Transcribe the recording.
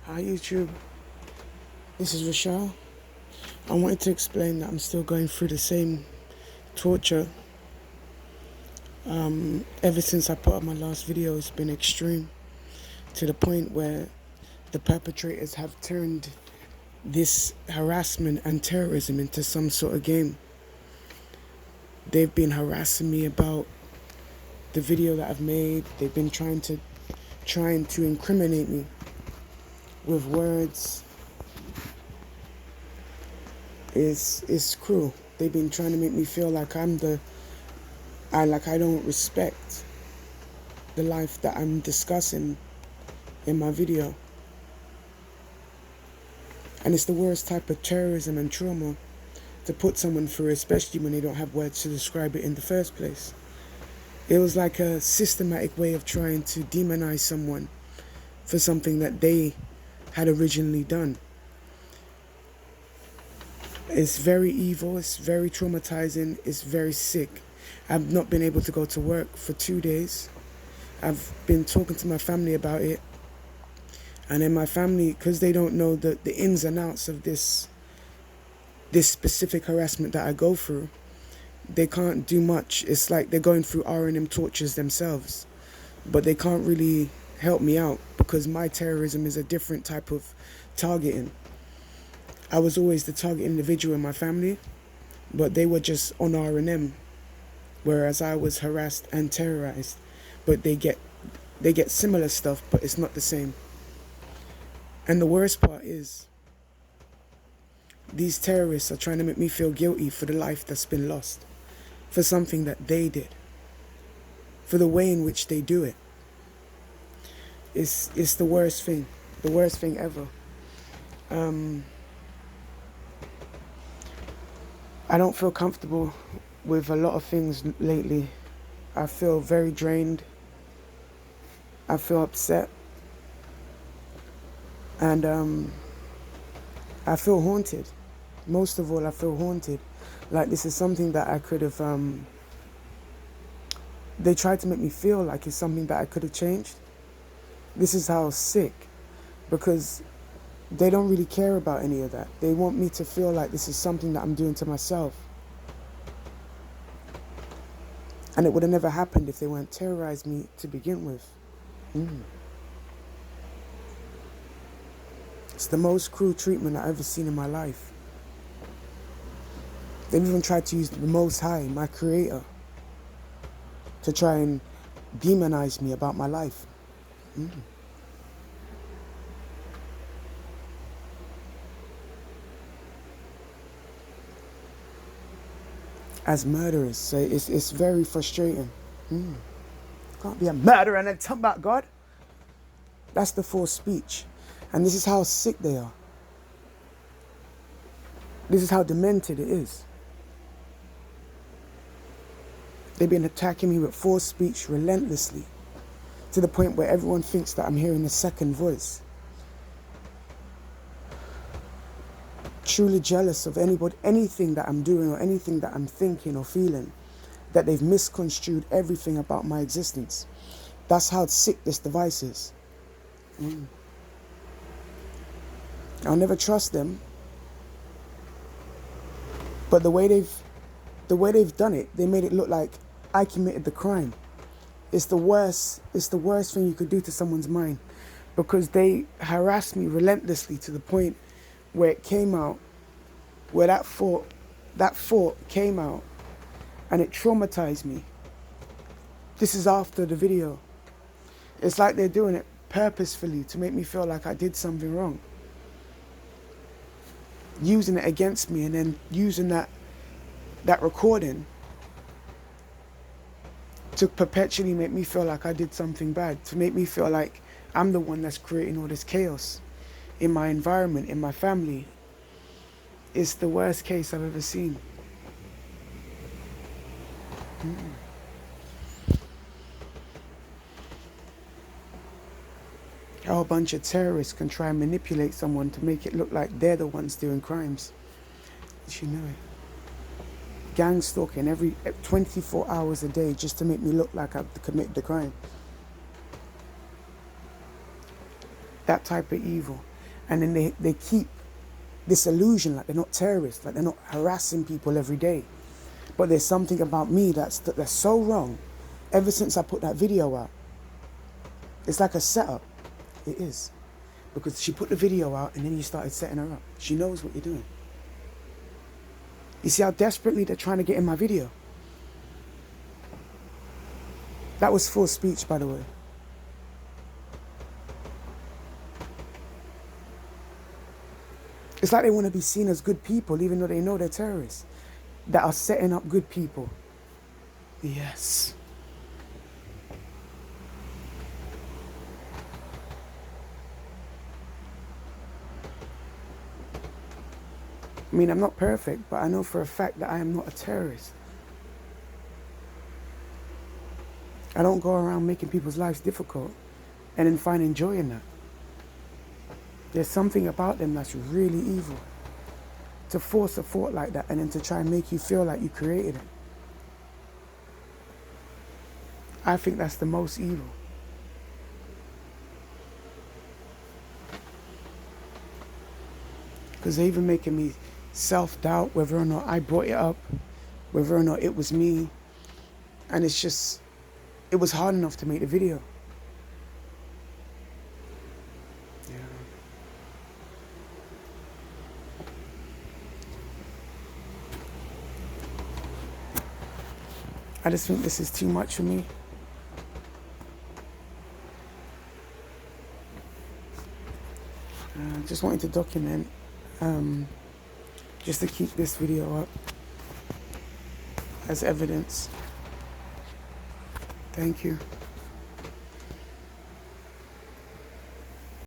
Hi YouTube, this is Rochelle. I wanted to explain that I'm still going through the same torture. Ever since I put up my last video, it's been extreme to the point where the perpetrators have turned this harassment and terrorism into some sort of game. They've been harassing me about the video that I've made. They've been trying to incriminate me with words. It's cruel. They've been trying to make me feel like I don't respect the life that I'm discussing in my video. And it's the worst type of terrorism and trauma to put someone through, especially when they don't have words to describe it in the first place. It was like a systematic way of trying to demonize someone for something that they had originally done. It's very evil, it's very traumatizing, it's very sick. I've not been able to go to work for 2 days. I've been talking to my family about it. And then my family, because they don't know the ins and outs of this specific harassment that I go through, they can't do much. It's like they're going through R&M tortures themselves. But they can't really help me out because my terrorism is a different type of targeting. I was always the target individual in my family, but they were just on R&M, whereas I was harassed and terrorized. But they get similar stuff, but it's not the same. And the worst part is, these terrorists are trying to make me feel guilty for the life that's been lost, for something that they did, for the way in which they do it. It's the worst thing ever. I don't feel comfortable with a lot of things lately. I feel very drained. I feel upset. And I feel haunted. Most of all, I feel haunted. Like this is something that I could have... They tried to make me feel like it's something that I could have changed. This is how sick. Because they don't really care about any of that. They want me to feel like this is something that I'm doing to myself. And it would have never happened if they weren't terrorizing me to begin with. It's the most cruel treatment I've ever seen in my life. They've even tried to use the Most High, my Creator, to try and demonize me about my life. As murderers, so it's very frustrating. Can't be a murderer and then talk about God. That's the false speech. And this is how sick they are. This is how demented it is. They've been attacking me with false speech relentlessly, to the point where everyone thinks that I'm hearing a second voice. Truly jealous of anything that I'm doing or anything that I'm thinking or feeling, that they've misconstrued everything about my existence. That's how sick this device is. I'll never trust them. But the way they've done it, they made it look like I committed the crime. It's the worst thing you could do to someone's mind, because they harassed me relentlessly to the point where it came out, where that thought came out, and it traumatized me. This is after the video. It's like they're doing it purposefully to make me feel like I did something wrong. Using it against me, and then using that recording to perpetually make me feel like I did something bad, to make me feel like I'm the one that's creating all this chaos in my environment, in my family. It's the worst case I've ever seen. How a bunch of terrorists can try and manipulate someone to make it look like they're the ones doing crimes. Did you know it? Gang stalking every 24 hours a day just to make me look like I've committed the crime. That type of evil. And then they keep this illusion like they're not terrorists, like they're not harassing people every day. But there's something about me that's so wrong. Ever since I put that video out, it's like a setup. It is. Because she put the video out and then you started setting her up. She knows what you're doing. You see how desperately they're trying to get in my video? That was full speech, by the way. It's like they want to be seen as good people, even though they know they're terrorists that are setting up good people. Yes. I mean, I'm not perfect, but I know for a fact that I am not a terrorist. I don't go around making people's lives difficult and then finding joy in that. There's something about them that's really evil. To force a thought like that and then to try and make you feel like you created it. I think that's the most evil. Because they're even making me self-doubt whether or not I brought it up, whether or not it was me. And it's just, it was hard enough to make the video. Yeah. I just think this is too much for me. Just wanted to document, just to keep this video up as evidence. Thank you.